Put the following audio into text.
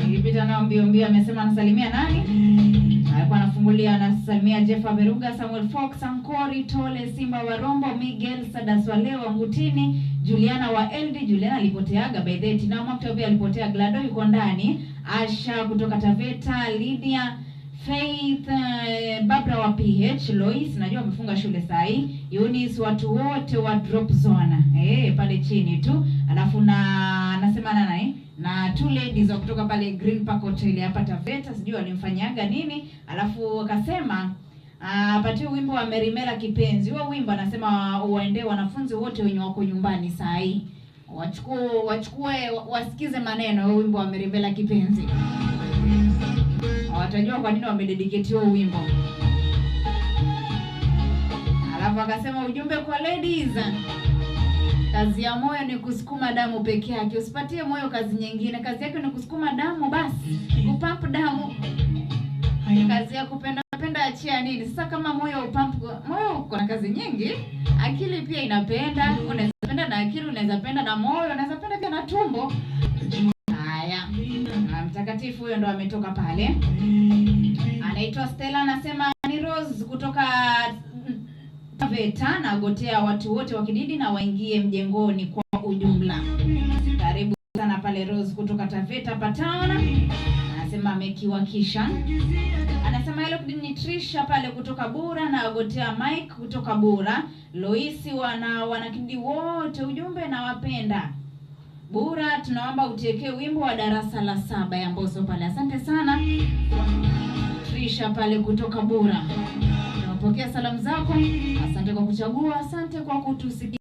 Nilipita nao mbio amesema anasalimia nani? Alikuwa anafungulia anasalimia Jeffa Beruga, Samuel Fox, Ankori, Tole, Simba wa Rombo, Miguel Sadaswale wa Ngutini, Juliana wa LD. Juliana alipoteaga Bedeti na Makto pia alipotea. Glado yuko ndani, Asha kutoka Taveta, Lydia, Faith, Barbara wa PH, Lois najua amefunga shule sahi, Eunice, watu wote wa drop zone pale chini tu. Alafu na anasema na two ladies wa kutoka pale Green Park Hotel hapa Taveta, sijui walimfanyaga nini. Alafu akasema apatie wimbo wa Merimela Kipenzi. Huo wimbo anasema uwaende wanafunzi wote wenye wako nyumbani sahi, wachukue wasikize maneno ya wimbo wa Merimela Kipenzi. Watajua kwa nini wamededicate huo wimbo. Alafu akasema ujumbe kwa ladies, kazi ya moyo ni kusukuma damu peke yake. Usipatie moyo kazi nyingine. Kazi yake ni kusukuma damu basi. Kupamp damu. Kazi ya kupenda achia nini? Sasa kama moyo uko na kazi nyingi, akili pia inapenda. Unaweza penda na akili, unaweza penda na moyo, unaweza penda pia na tumbo. Haya. Mtakatifu huyo ndo ametoka pale. Anaitwa Stella, anasema ni Rose kutoka Taveta na gotea watu wote wa Kididi na waingie mjengoni kwa ujumla. Karibu sana pale Rose kutoka Taveta Patana. Anasema amekiwakisha. Anasema hello Kididi Trisha pale kutoka Bura na gotea Mike kutoka Bura. Loisi wana Kididi wote ujumbe na wapenda. Bura tunaomba utiekee wimbo wa darasa la 7 ya Mbosso pale. Asante sana Trisha pale kutoka Bura. Tunapokea salamu zako. Asante kwa kuchagua, asante kwa kutusikia.